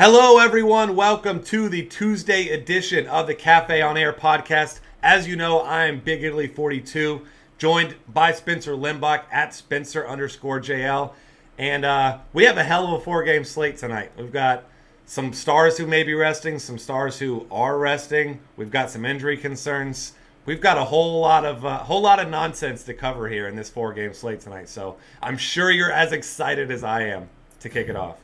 Hello, everyone. Welcome to the Tuesday edition of the Cafe on Air podcast. As you know, I am Big Italy 42, joined by Spencer Limbach at Spencer_JL. And we have a hell of a four-game slate tonight. We've got some stars who may be resting, some stars who are resting. We've got some injury concerns. We've got a whole lot of nonsense to cover here in this four-game slate tonight. So I'm sure you're as excited as I am to kick it off.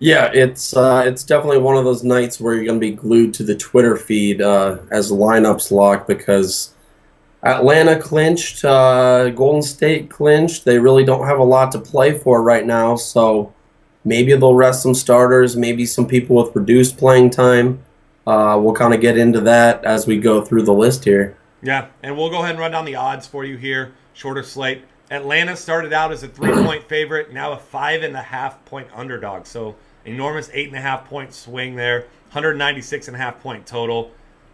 Yeah, it's definitely one of those nights where you're going to be glued to the Twitter feed as lineups lock because Atlanta clinched, Golden State clinched. They really don't have a lot to play for right now, so maybe they'll rest some starters, maybe some people with reduced playing time. We'll kind of get into that as we go through the list here. Yeah, and we'll go ahead and run down the odds for you here. Shorter slate. Atlanta started out as a 3-point favorite, now a 5.5-point underdog. So enormous 8.5-point swing there, 196.5-point total.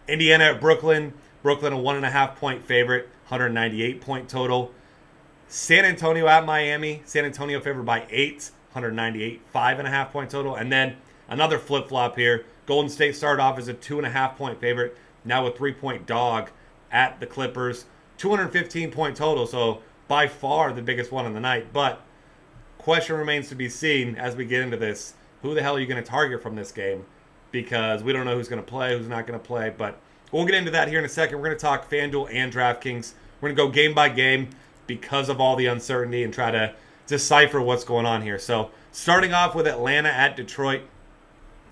Indiana at Brooklyn. Brooklyn a 1.5-point favorite, 198-point total. San Antonio at Miami. San Antonio favored by 8, 198, 5.5-point total. And then another flip-flop here. Golden State started off as a 2.5-point favorite, now a 3-point dog at the Clippers. 215-point total, so by far the biggest one on the night. But question remains to be seen as we get into this. Who the hell are you going to target from this game? Because we don't know who's going to play, who's not going to play. But we'll get into that here in a second. We're going to talk FanDuel and DraftKings. We're going to go game by game because of all the uncertainty and try to decipher what's going on here. So starting off with Atlanta at Detroit.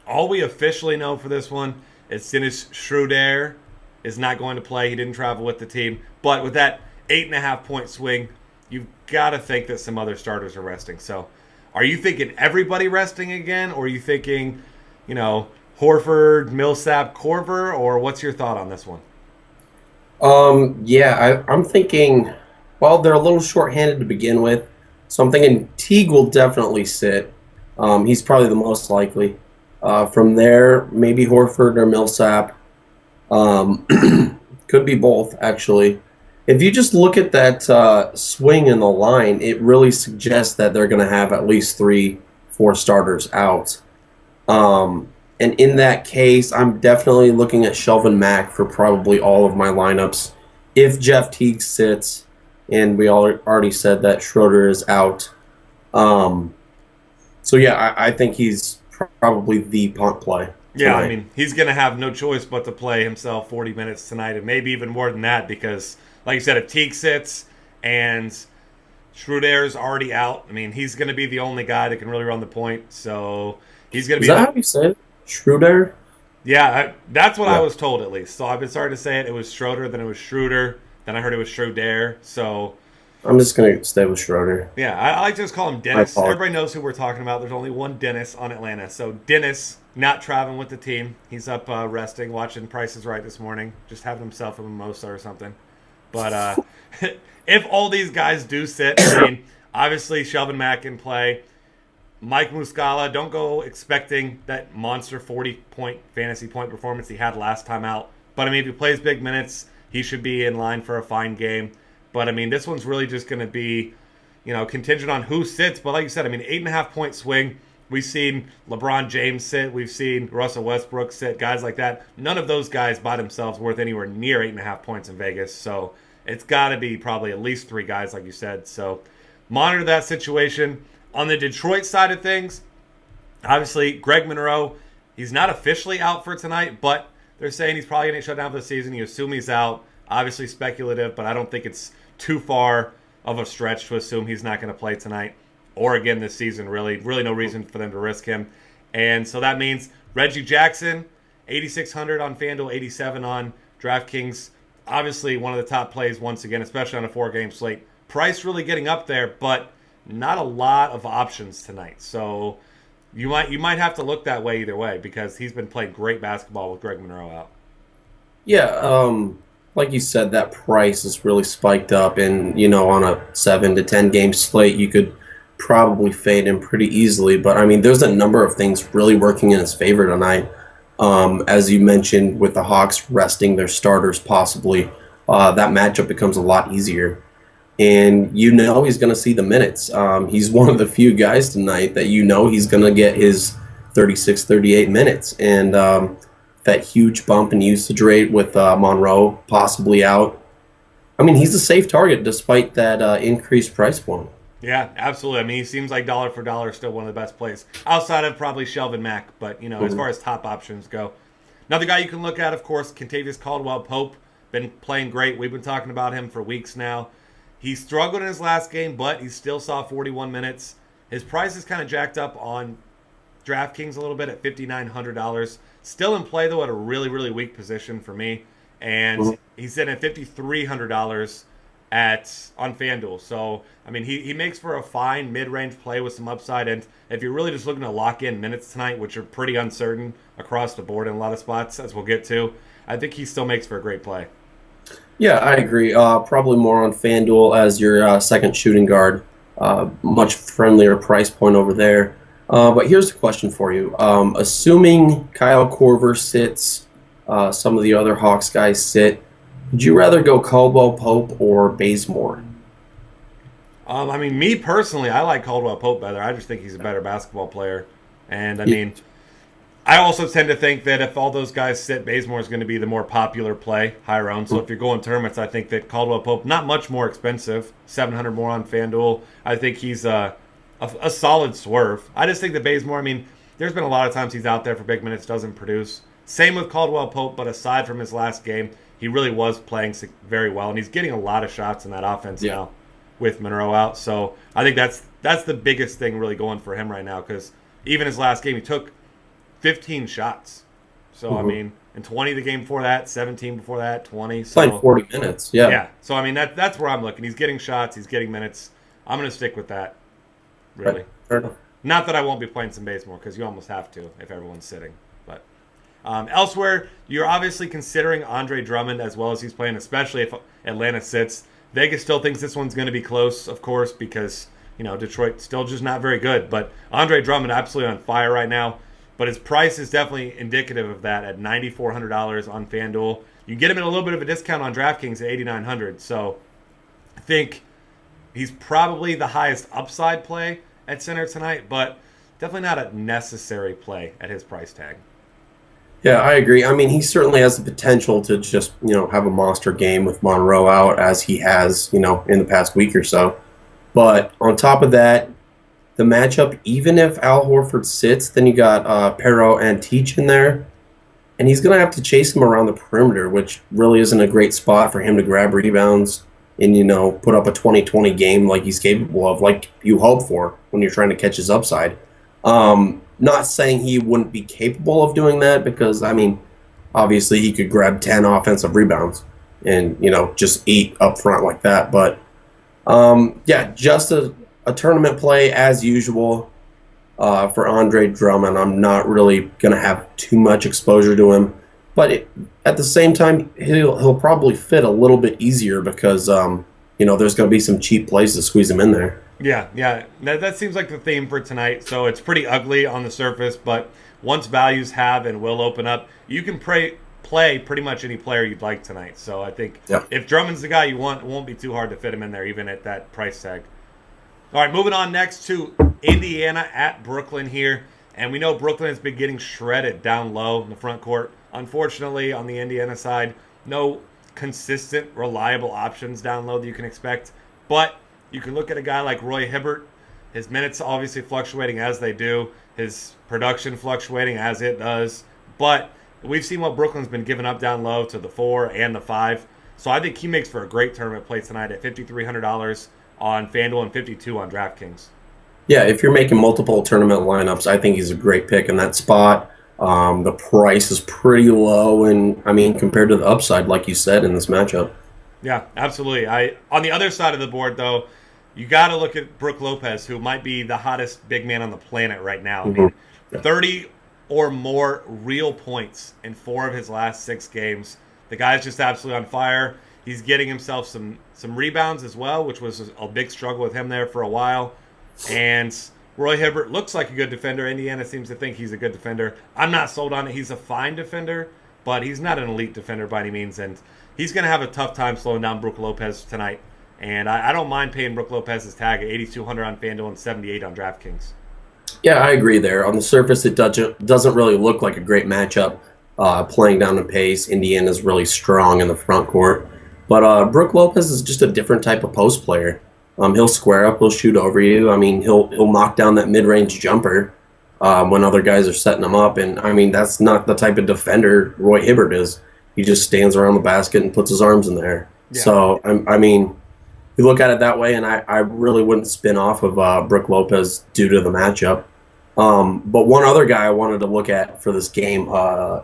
All we officially know for this one is Dennis Schroeder is not going to play. He didn't travel with the team. But with that 8.5-point swing, you've got to think that some other starters are resting. So are you thinking everybody resting again, or are you thinking, Horford, Millsap, Korver, or what's your thought on this one? I'm thinking, well, they're a little short-handed to begin with, so I'm thinking Teague will definitely sit. He's probably the most likely. From there, maybe Horford or Millsap. Could be both, actually. If you just look at that swing in the line, it really suggests that they're going to have at least 3-4 starters out. And in that case, I'm definitely looking at Shelvin Mack for probably all of my lineups. If Jeff Teague sits, and we already said that Schroeder is out. I think he's probably the punt play. Yeah, I mean, he's going to have no choice but to play himself 40 minutes tonight, and maybe even more than that because, like you said, if Teague sits and Schroeder is already out, I mean, he's going to be the only guy that can really run the point. So he's going to be. Is that how you say it? Schroeder? Yeah, that's what I was told at least. So I've been starting to say it. It was Schroeder, then it was Schroeder, then I heard it was Schroeder. So I'm just going to stay with Schroeder. Yeah, I like to just call him Dennis. Everybody knows who we're talking about. There's only one Dennis on Atlanta. So Dennis not traveling with the team. He's up resting, watching Price is Right this morning, just having himself a mimosa or something. But if all these guys do sit, I mean, obviously Shelvin Mack can play. Mike Muscala, don't go expecting that monster 40-point fantasy point performance he had last time out. But, I mean, if he plays big minutes, he should be in line for a fine game. But, I mean, this one's really just going to be, contingent on who sits. But like you said, I mean, 8.5-point swing. We've seen LeBron James sit. We've seen Russell Westbrook sit, guys like that. None of those guys by themselves worth anywhere near 8.5 points in Vegas. So it's got to be probably at least 3 guys, like you said. So monitor that situation. On the Detroit side of things, obviously Greg Monroe, he's not officially out for tonight, but they're saying he's probably going to shut down for the season. You assume he's out. Obviously speculative, but I don't think it's too far of a stretch to assume he's not going to play tonight or again this season, really. Really no reason for them to risk him. And so that means Reggie Jackson, 8,600 on FanDuel, 87 on DraftKings. Obviously one of the top plays once again, especially on a 4-game slate. Price really getting up there, but not a lot of options tonight. So you might have to look that way either way because he's been playing great basketball with Greg Monroe out. Yeah, like you said, that price is really spiked up, and on a 7 to 10 game slate, you could probably fade him pretty easily. But I mean, there's a number of things really working in his favor tonight. As you mentioned, with the Hawks resting their starters possibly, that matchup becomes a lot easier. And he's going to see the minutes. He's one of the few guys tonight that he's going to get his 36, 38 minutes. And that huge bump in usage rate with Monroe possibly out. I mean, he's a safe target despite that increased price point. Yeah, absolutely. I mean, he seems like dollar for dollar still one of the best plays outside of probably Shelvin Mack. But, as far as top options go. Another guy you can look at, of course, Kentavious Caldwell-Pope. Been playing great. We've been talking about him for weeks now. He struggled in his last game, but he still saw 41 minutes. His price is kind of jacked up on DraftKings a little bit at $5,900. Still in play, though, at a really, really weak position for me. And he's sitting at $5,300 on FanDuel. So, I mean, he makes for a fine mid-range play with some upside. And if you're really just looking to lock in minutes tonight, which are pretty uncertain across the board in a lot of spots, as we'll get to, I think he still makes for a great play. Yeah, I agree. Probably more on FanDuel as your second shooting guard. Much friendlier price point over there. But here's the question for you. Assuming Kyle Korver sits, some of the other Hawks guys sit, would you rather go Caldwell-Pope or Bazemore? I mean, me personally, I like Caldwell-Pope better. I just think he's a better basketball player. And, I mean, I also tend to think that if all those guys sit, Bazemore is going to be the more popular play, higher owned. So if you're going tournaments, I think that Caldwell-Pope, not much more expensive, $700 more on FanDuel. I think he's a solid swerve. I just think that Bazemore, I mean, there's been a lot of times he's out there for big minutes, doesn't produce. Same with Caldwell-Pope, but aside from his last game, he really was playing very well, and he's getting a lot of shots in that offense now with Monroe out. So I think that's the biggest thing really going for him right now, because even his last game, he took 15 shots. So, I mean, and 20 the game before that, 17 before that, 20. So, playing 40 minutes, yeah. Yeah, so, I mean, that's where I'm looking. He's getting shots, he's getting minutes. I'm going to stick with that, really. Fair enough. Not that I won't be playing some Bazemore, because you almost have to if everyone's sitting. But elsewhere, you're obviously considering Andre Drummond as well as he's playing, especially if Atlanta sits. Vegas still thinks this one's going to be close, of course, because, Detroit still just not very good. But Andre Drummond absolutely on fire right now. But his price is definitely indicative of that at $9,400 on FanDuel. You can get him at a little bit of a discount on DraftKings at $8,900. So I think he's probably the highest upside play at center tonight, but definitely not a necessary play at his price tag. Yeah, I agree. I mean, he certainly has the potential to just, have a monster game with Monroe out as he has, in the past week or so. But on top of that, the matchup, even if Al Horford sits, then you got Pero and Teach in there. And he's going to have to chase him around the perimeter, which really isn't a great spot for him to grab rebounds and, put up a 20-20 game like he's capable of, like you hope for when you're trying to catch his upside. Not saying he wouldn't be capable of doing that because, I mean, obviously he could grab 10 offensive rebounds and, just eat up front like that. But, just a tournament play as usual for Andre Drummond. I'm not really going to have too much exposure to him. But at the same time, he'll probably fit a little bit easier because, there's going to be some cheap plays to squeeze him in there. Yeah. That seems like the theme for tonight. So it's pretty ugly on the surface, but once values have and will open up, you can play pretty much any player you'd like tonight. So I think if Drummond's the guy you want, it won't be too hard to fit him in there, even at that price tag. All right, moving on next to Indiana at Brooklyn here. And we know Brooklyn has been getting shredded down low in the front court. Unfortunately, on the Indiana side, no consistent, reliable options down low that you can expect. But you can look at a guy like Roy Hibbert. His minutes obviously fluctuating as they do. His production fluctuating as it does. But we've seen what Brooklyn's been giving up down low to the 4 and the 5. So I think he makes for a great tournament play tonight at $5,300 on FanDuel and $52 on DraftKings. Yeah, if you're making multiple tournament lineups, I think he's a great pick in that spot. The price is pretty low, and I mean, compared to the upside, like you said, in this matchup. Yeah, absolutely. On the other side of the board, though, you got to look at Brook Lopez, who might be the hottest big man on the planet right now. I mean, 30 or more real points in 4 of his last 6 games. The guy's just absolutely on fire. He's getting himself some rebounds as well, which was a big struggle with him there for a while. And Roy Hibbert looks like a good defender. Indiana seems to think he's a good defender. I'm not sold on it. He's a fine defender, but he's not an elite defender by any means. And he's going to have a tough time slowing down Brook Lopez tonight. And I don't mind paying Brook Lopez's tag at $8,200 on FanDuel and $78 on DraftKings. Yeah, I agree there. On the surface, it doesn't really look like a great matchup. Playing down the pace, Indiana's really strong in the front court, but Brook Lopez is just a different type of post player. He'll square up, he'll shoot over you. I mean, he'll knock down that mid range jumper when other guys are setting him up, and I mean that's not the type of defender Roy Hibbert is. He just stands around the basket and puts his arms in the air. Yeah. So I mean, you look at it that way, and I really wouldn't spin off of Brook Lopez due to the matchup. But one other guy I wanted to look at for this game,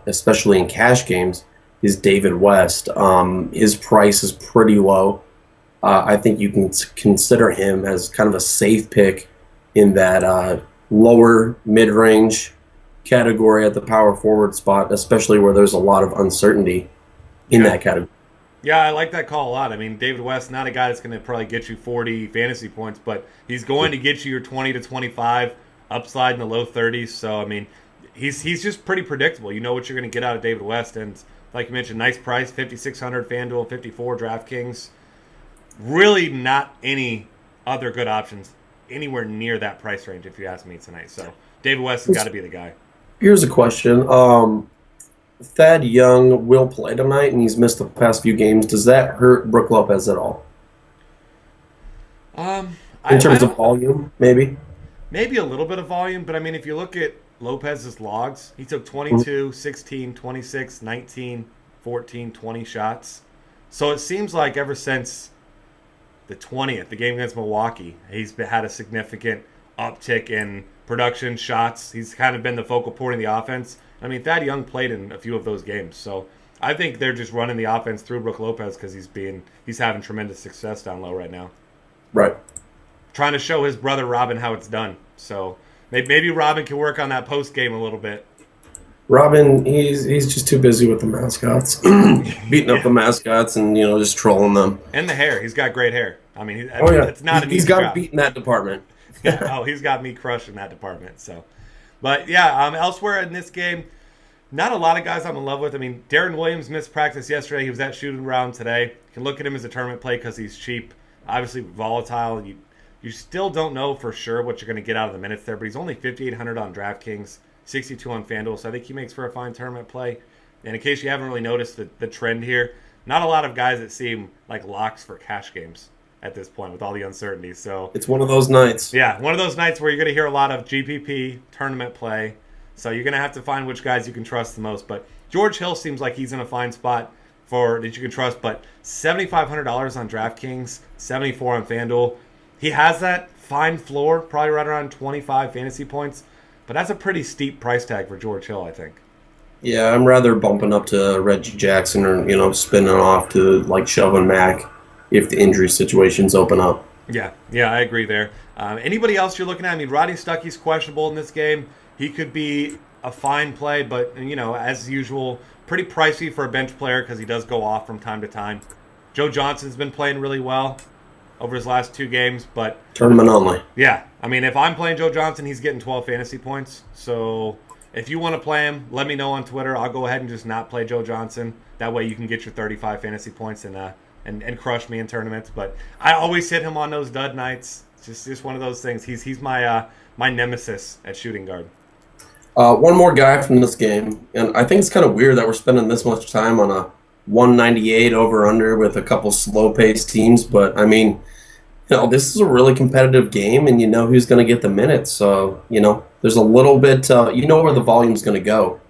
especially in cash games, is David West. His price is pretty low. I think you can consider him as kind of a safe pick in that lower mid-range category at the power forward spot, especially where there's a lot of uncertainty in that category. Yeah, I like that call a lot. I mean, David West, not a guy that's going to probably get you 40 fantasy points, but he's going to get you your 20 to 25, upside in the low 30s. So, I mean, he's just pretty predictable. You know what you're going to get out of David West. And like you mentioned, nice price, 5,600 FanDuel, 54 DraftKings. Really not any other good options anywhere near that price range, if you ask me tonight. So, David West has got to be the guy. Here's a question. Thad Young will play tonight, and he's missed the past few games. Does that hurt Brook Lopez at all? In terms of volume, maybe? Maybe a little bit of volume, but I mean, if you look at Lopez's logs, he took 22, 16, 26, 19, 14, 20 shots. So it seems like ever since the 20th, the game against Milwaukee, he's had a significant uptick in production, shots. He's kind of been the focal point of the offense. I mean, Thad Young played in a few of those games, so I think they're just running the offense through Brook Lopez because he's having tremendous success down low right now. Right. Trying to show his brother Robin how it's done. So maybe Robin can work on that post game a little bit. Robin, he's just too busy with the mascots, beating up the mascots and just trolling them. And the hair, he's got great hair. I mean, it's not an easy he's got job. beat in that department. He's got me crushed in that department. So, but yeah, elsewhere in this game, not a lot of guys I'm in love with. I mean, Darren Williams missed practice yesterday. He was at shooting around today. You can look at him as a tournament play because he's cheap. Obviously volatile. You still don't know for sure what you're going to get out of the minutes there, but he's only 5,800 on DraftKings, 62 on FanDuel, so I think he makes for a fine tournament play. And in case you haven't really noticed the trend here, not a lot of guys that seem like locks for cash games at this point with all the uncertainty. So it's one of those nights. Yeah, one of those nights where you're going to hear a lot of GPP tournament play. So you're going to have to find which guys you can trust the most. But George Hill seems like he's in a fine spot that you can trust. But $7,500 on DraftKings, 74 on FanDuel. He has that fine floor, probably right around 25 fantasy points. But that's a pretty steep price tag for George Hill, I think. Yeah, I'm rather bumping up to Reggie Jackson or spinning off to like Shelvin Mack if the injury situations open up. Yeah, I agree there. Anybody else you're looking at? I mean, Rodney Stuckey's questionable in this game. He could be a fine play, but as usual, pretty pricey for a bench player because he does go off from time to time. Joe Johnson's been playing really well over his last 2 games, but tournament only. Yeah, I mean, if I'm playing Joe Johnson, he's getting 12 fantasy points. So if you want to play him, let me know on Twitter. I'll go ahead and just not play Joe Johnson. That way you can get your 35 fantasy points and crush me in tournaments. But I always hit him on those dud nights. It's just one of those things. He's my nemesis at shooting guard. One more guy from this game, and I think it's kind of weird that we're spending this much time on a 198 over-under with a couple slow-paced teams, but I mean, this is a really competitive game, and you know who's going to get the minutes, so, there's a little bit, where the volume's going to go.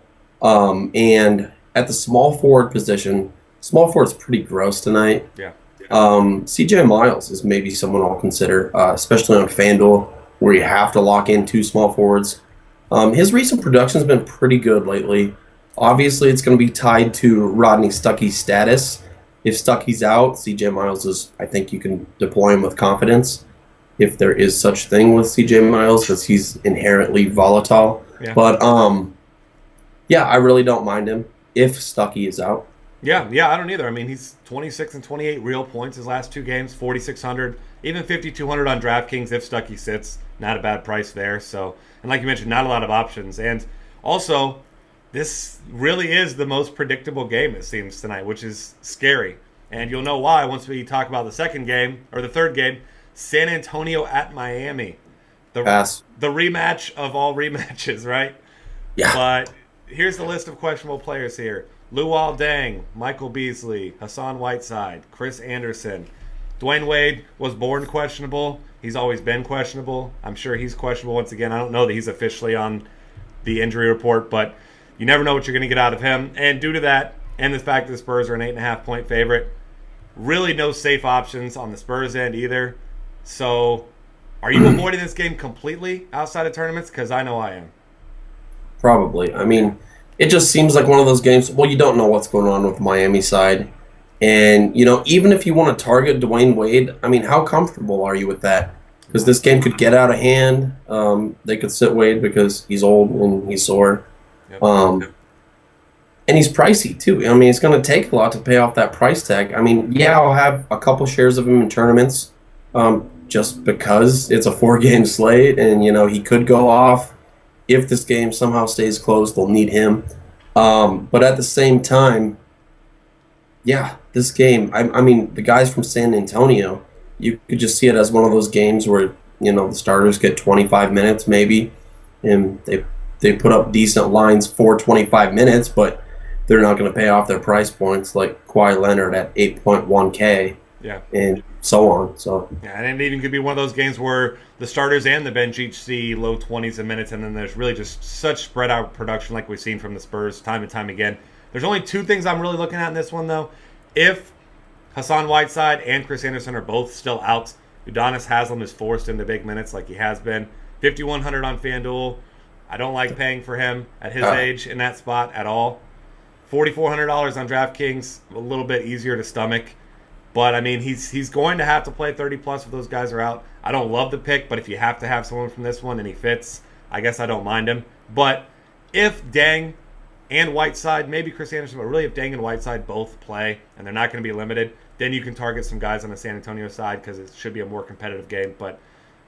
And at the small forward position, small forward's pretty gross tonight. Yeah. CJ Miles is maybe someone I'll consider, especially on FanDuel, where you have to lock in 2 small forwards. His recent production has been pretty good lately. Obviously, it's going to be tied to Rodney Stuckey's status. If Stuckey's out, CJ Miles I think you can deploy him with confidence, if there is such thing with CJ Miles, because he's inherently volatile. Yeah. But, I really don't mind him if Stuckey is out. Yeah, I don't either. I mean, he's 26 and 28 real points his last 2 games, 4,600, even 5,200 on DraftKings if Stuckey sits. Not a bad price there. So, and like you mentioned, not a lot of options. And also, this really is the most predictable game, it seems, tonight, which is scary. And you'll know why once we talk about the second game, or the third game, San Antonio at Miami. Pass. the rematch of all rematches, right? Yeah. But here's the list of questionable players here. Luol Deng, Michael Beasley, Hassan Whiteside, Chris Anderson. Dwayne Wade was born questionable. He's always been questionable. I'm sure he's questionable once again. I don't know that he's officially on the injury report, but you never know what you're going to get out of him. And due to that, and the fact that the Spurs are an 8.5-point favorite, really no safe options on the Spurs end either. So are you avoiding this game completely outside of tournaments? Because I know I am. Probably. I mean, it just seems like one of those games. Well, you don't know what's going on with Miami side. And, even if you want to target Dwayne Wade, I mean, how comfortable are you with that? Because this game could get out of hand. They could sit Wade because he's old and he's sore. Yep. And he's pricey, too. I mean, it's going to take a lot to pay off that price tag. I mean, yeah, I'll have a couple shares of him in tournaments just because it's a 4-game slate and, he could go off. If this game somehow stays close, they'll need him. But at the same time, yeah, this game, I mean, the guys from San Antonio, you could just see it as one of those games where, the starters get 25 minutes maybe, and they put up decent lines for 25 minutes, but they're not going to pay off their price points like Kawhi Leonard at 8.1K. Yeah. And so on. So yeah, and it even could be one of those games where the starters and the bench each see low 20s in minutes, and then there's really just such spread out production like we've seen from the Spurs time and time again. There's only two things I'm really looking at in this one, though. If Hassan Whiteside and Chris Anderson are both still out, Udonis Haslem is forced into big minutes like he has been. 5,100 on FanDuel. I don't like paying for him at his age in that spot at all. $4,400 on DraftKings, a little bit easier to stomach. But, I mean, he's going to have to play 30-plus if those guys are out. I don't love the pick, but if you have to have someone from this one and he fits, I guess I don't mind him. But if Deng and Whiteside, maybe Chris Anderson, but really if Deng and Whiteside both play and they're not going to be limited, then you can target some guys on the San Antonio side because it should be a more competitive game. But,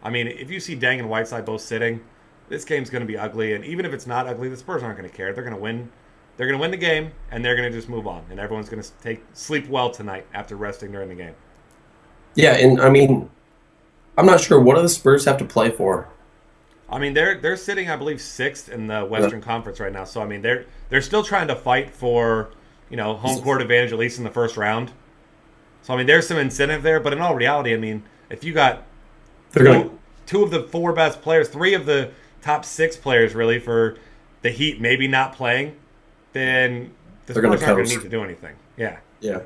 I mean, if you see Deng and Whiteside both sitting, this game's going to be ugly. And even if it's not ugly, the Spurs aren't going to care. They're going to win. They're going to win the game, and they're going to just move on. And everyone's going to sleep well tonight after resting during the game. yeah, and I mean, I'm not sure, what do the Spurs have to play for? I mean, they're sitting, I believe, 6th in the Western Conference right now. So, I mean, they're still trying to fight for, home court advantage, at least in the first round. So, I mean, there's some incentive there. But in all reality, I mean, if you got two of the 4 best players, 3 of the top 6 players, really, for the Heat maybe not playing, then the Spurs aren't going to need to do anything. Yeah. Yeah.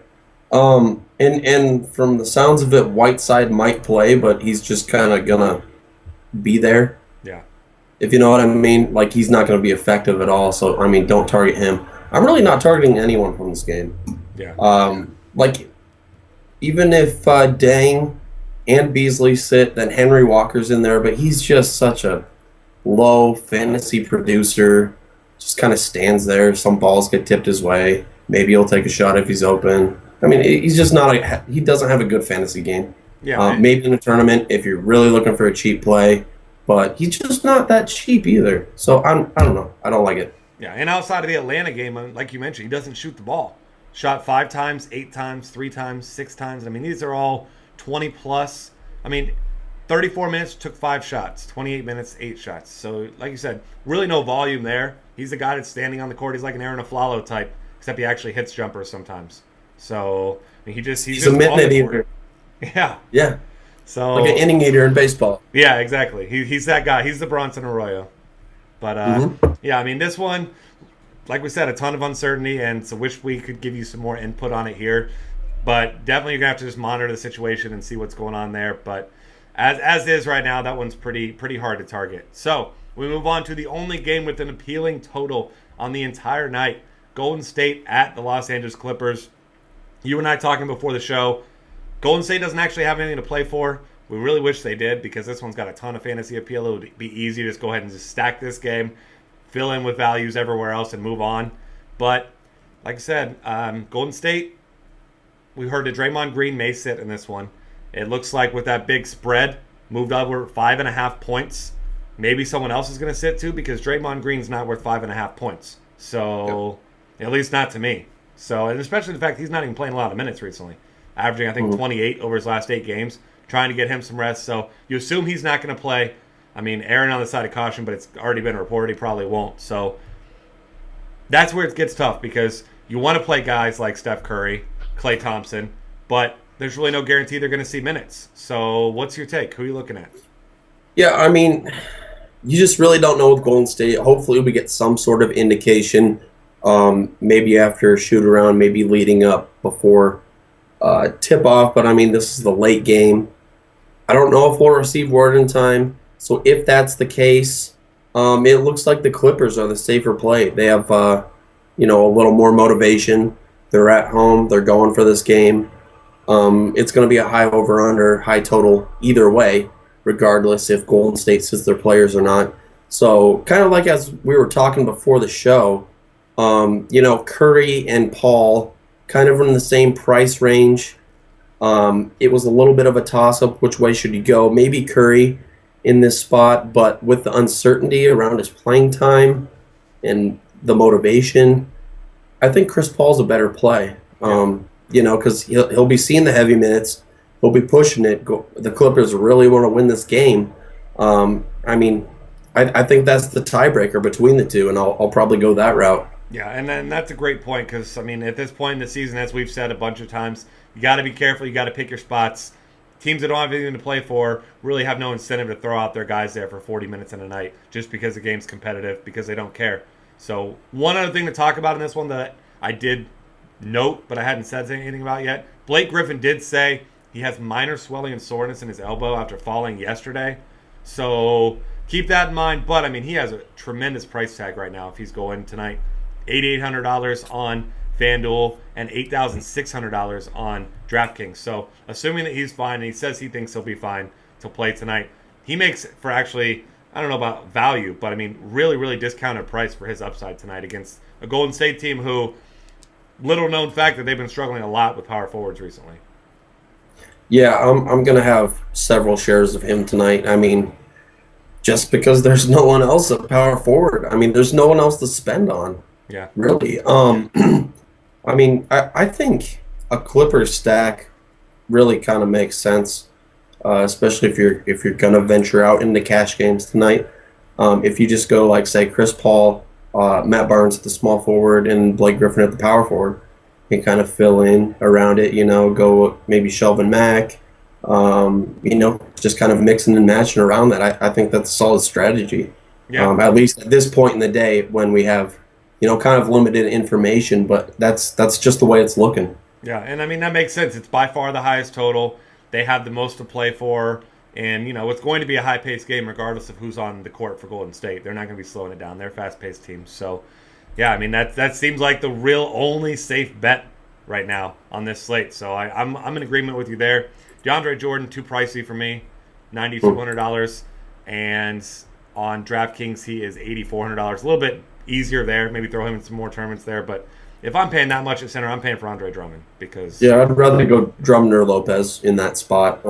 And from the sounds of it, Whiteside might play, but he's just kind of going to be there. Yeah. If you know what I mean. Like, he's not going to be effective at all. So, I mean, don't target him. I'm really not targeting anyone from this game. Yeah. Like, even if Deng and Beasley sit, then Henry Walker's in there, but he's just such a low fantasy producer. Just kind of stands there. Some balls get tipped his way. Maybe he'll take a shot if he's open. I mean, he's just not he doesn't have a good fantasy game. Yeah. Maybe in a tournament if you're really looking for a cheap play, but he's just not that cheap either. So I don't know. I don't like it. Yeah, and outside of the Atlanta game, like you mentioned, he doesn't shoot the ball. Shot 5 times, 8 times, 3 times, 6 times. I mean, these are all 20 plus. I mean, 34 minutes, took 5 shots. 28 minutes, 8 shots. So, like you said, really no volume there. He's the guy that's standing on the court. He's like an Aaron Aflalo type, except he actually hits jumpers sometimes. So, I mean, he's a just minute eater. Yeah. Yeah. So like an inning eater in baseball. Yeah, exactly. He's that guy. He's the Bronson Arroyo. But, yeah, I mean, this one, like we said, a ton of uncertainty, and so wish we could give you some more input on it here. But definitely you're going to have to just monitor the situation and see what's going on there. But as is right now, that one's pretty hard to target. So we move on to the only game with an appealing total on the entire night. Golden State at the Los Angeles Clippers. You and I talking before the show. Golden State doesn't actually have anything to play for. We really wish they did because this one's got a ton of fantasy appeal. It would be easy to just go ahead and just stack this game, fill in with values everywhere else, and move on. But like I said, Golden State, we heard that Draymond Green may sit in this one. It looks like with that big spread, moved over 5.5 points. Maybe someone else is going to sit too because Draymond Green's not worth 5.5 points. So, at least not to me. So, and especially the fact he's not even playing a lot of minutes recently. Averaging, I think, 28 over his last 8 games. Trying to get him some rest. So, you assume he's not going to play. I mean, Aaron on the side of caution, but it's already been reported he probably won't. So that's where it gets tough because you want to play guys like Steph Curry, Klay Thompson, but there's really no guarantee they're going to see minutes. So what's your take? Who are you looking at? Yeah, I mean, you just really don't know with Golden State. Hopefully, we get some sort of indication, maybe after a shoot around, maybe leading up before tip off. But I mean, this is the late game. I don't know if we'll receive word in time. So if that's the case, it looks like the Clippers are the safer play. They have, a little more motivation. They're at home. They're going for this game. It's going to be a high over/under, high total either way, regardless if Golden State sits their players or not. So kind of like as we were talking before the show, Curry and Paul kind of in the same price range. It was a little bit of a toss-up. Which way should you go? Maybe Curry in this spot, but with the uncertainty around his playing time and the motivation, I think Chris Paul's a better play. Because he'll be seeing the heavy minutes. He'll be pushing it. The Clippers really want to win this game. I think that's the tiebreaker between the two, and I'll probably go that route. Yeah, and then that's a great point because, I mean, at this point in the season, as we've said a bunch of times, you got to be careful. You got to pick your spots. Teams that don't have anything to play for really have no incentive to throw out their guys there for 40 minutes in a night just because the game's competitive, because they don't care. So one other thing to talk about in this one that I did note, but I hadn't said anything about yet, Blake Griffin did say he has minor swelling and soreness in his elbow after falling yesterday. So keep that in mind. But, I mean, he has a tremendous price tag right now if he's going tonight. $8,800 on FanDuel and $8,600 on DraftKings. So assuming that he's fine, and he says he thinks he'll be fine to play tonight, he makes for actually, I don't know about value, but I mean really, really discounted price for his upside tonight against a Golden State team who, little known fact that they've been struggling a lot with power forwards recently. Yeah, I'm going to have several shares of him tonight. I mean, just because there's no one else at power forward. I mean, there's no one else to spend on. Yeah. Really. I mean, I think a Clippers stack really kind of makes sense, especially if you're gonna venture out into cash games tonight. If you just go like say Chris Paul, Matt Barnes at the small forward, and Blake Griffin at the power forward, you kind of fill in around it. Go maybe Shelvin Mack. Just kind of mixing and matching around that. I think that's a solid strategy. Yeah. At least at this point in the day when we have kind of limited information, but that's just the way it's looking. Yeah, and I mean, that makes sense. It's by far the highest total. They have the most to play for, and, it's going to be a high-paced game regardless of who's on the court for Golden State. They're not going to be slowing it down. They're a fast-paced team. So, yeah, I mean, that seems like the real only safe bet right now on this slate. So I'm in agreement with you there. DeAndre Jordan, too pricey for me, $9,200. And on DraftKings, he is $8,400. A little bit easier there. Maybe throw him in some more tournaments there. But if I'm paying that much at center, I'm paying for Andre Drummond because I'd rather go Drummond or Lopez in that spot.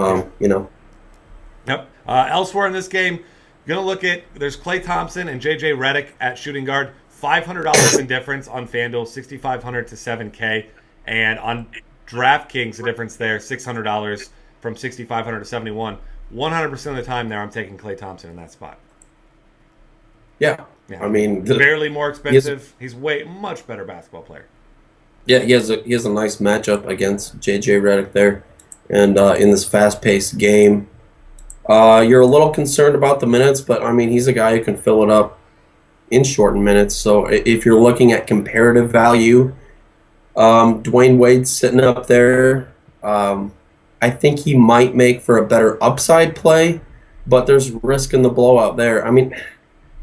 Yep. Elsewhere in this game, you're gonna look at there's Klay Thompson and JJ Redick at shooting guard. $500 in difference on FanDuel, $6,500 to $7K, and on DraftKings the difference there $600 from $6,500 to $71. 100% of the time there, I'm taking Klay Thompson in that spot. Yeah. I mean, barely more expensive. He's much better basketball player. Yeah, he has a nice matchup against JJ Redick there, and in this fast-paced game, you're a little concerned about the minutes, but I mean, he's a guy who can fill it up in shortened minutes. So if you're looking at comparative value, Dwayne Wade's sitting up there. I think he might make for a better upside play, but there's risk in the blowout there. I mean,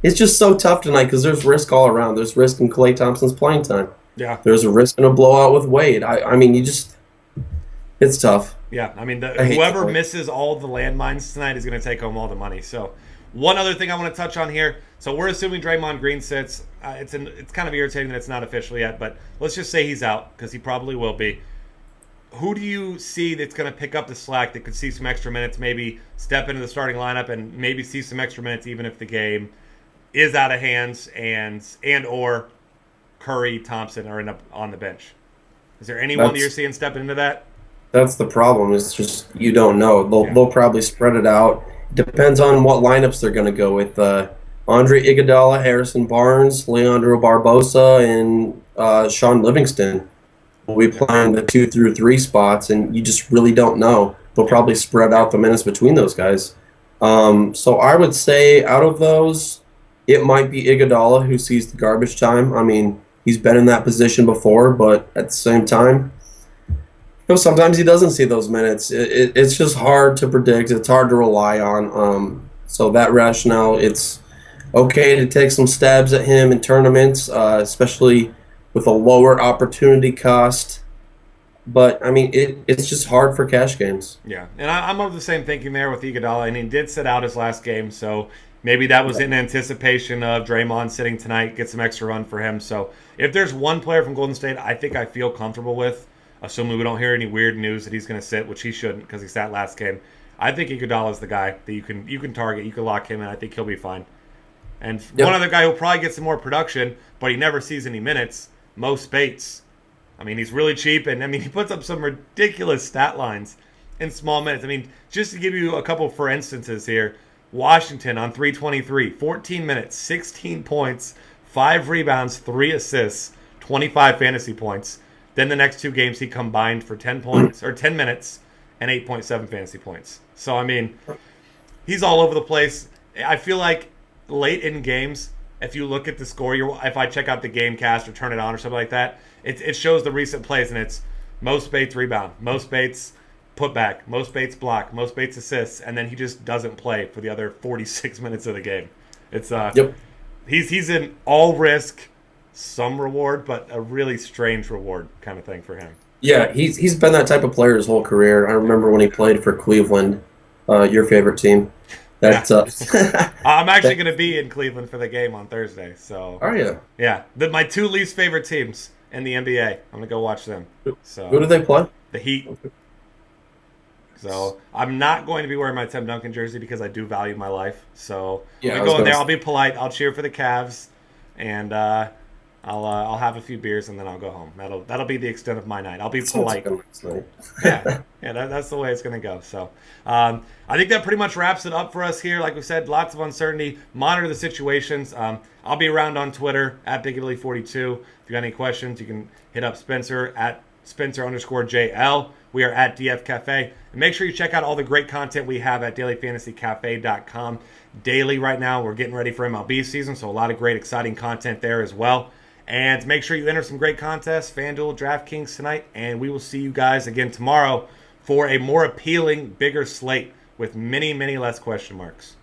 it's just so tough tonight because there's risk all around. There's risk in Klay Thompson's playing time. Yeah. There's a risk in a blowout with Wade. I mean, it's tough. Yeah, I mean, whoever misses all the landmines tonight is going to take home all the money. So, one other thing I want to touch on here. So, we're assuming Draymond Green sits. It's kind of irritating that it's not official yet, but let's just say he's out because he probably will be. Who do you see that's going to pick up the slack that could see some extra minutes, maybe step into the starting lineup and maybe see some extra minutes even if the game is out of hands and or Curry, Thompson are on the bench? Is there anyone that you're seeing stepping into that? That's the problem. It's just you don't know. They'll probably spread it out. depends on what lineups they're going to go with. Andre Iguodala, Harrison Barnes, Leandro Barbosa, and Sean Livingston will be Yep. playing the 2 through 3 spots, and you just really don't know. They'll Yep. probably spread out the minutes between those guys. So I would say out of those, it might be Iguodala who sees the garbage time. I mean, he's been in that position before, but at the same time, sometimes he doesn't see those minutes. It's just hard to predict. It's hard to rely on. So that rationale, it's okay to take some stabs at him in tournaments, especially with a lower opportunity cost. But I mean, it's just hard for cash games. Yeah, and I'm of the same thinking there with Iguodala, and he did sit out his last game, so maybe that was in anticipation of Draymond sitting tonight, get some extra run for him. So if there's one player from Golden State I think I feel comfortable with, assuming we don't hear any weird news that he's going to sit, which he shouldn't because he sat last game, I think Iguodala is the guy that you can target. You can lock him in. I think he'll be fine. And one other guy who'll probably get some more production, but he never sees any minutes, Mo Spates. I mean, he's really cheap, and I mean, he puts up some ridiculous stat lines in small minutes. I mean, just to give you a couple for instances here, Washington on 323, 14 minutes, 16 points, 5 rebounds, 3 assists, 25 fantasy points. Then the next 2 games he combined for 10 points or 10 minutes and 8.7 fantasy points. So I mean, he's all over the place. I feel like late in games, if you look at the score, if I check out the game cast or turn it on or something like that, it shows the recent plays, and it's Mo Spates rebound, Mo Spates putback, Mo Spates block, Mo Spates assists, and then he just doesn't play for the other 46 minutes of the game. It's he's an all risk, some reward, but a really strange reward kind of thing for him. Yeah, he's been that type of player his whole career. I remember when he played for Cleveland, your favorite team. That I'm actually going to be in Cleveland for the game on Thursday. So are you? Yeah, my 2 least favorite teams in the NBA. I'm going to go watch them. So Who do they play? The Heat. So I'm not going to be wearing my Tim Duncan jersey because I do value my life. So Yeah, I'm going there. I'll be polite. I'll cheer for the Cavs, and I'll have a few beers and then I'll go home. That'll be the extent of my night. I'll be polite. Yeah, that's the way it's going to go. So I think that pretty much wraps it up for us here. Like we said, lots of uncertainty. Monitor the situations. I'll be around on Twitter at BigItaly42. If you got any questions, you can hit up Spencer at Spencer_JL. We are at DF Cafe. And make sure you check out all the great content we have at dailyfantasycafe.com. Daily right now, we're getting ready for MLB season, so a lot of great, exciting content there as well. And make sure you enter some great contests, FanDuel, DraftKings tonight, and we will see you guys again tomorrow for a more appealing, bigger slate with many, many less question marks.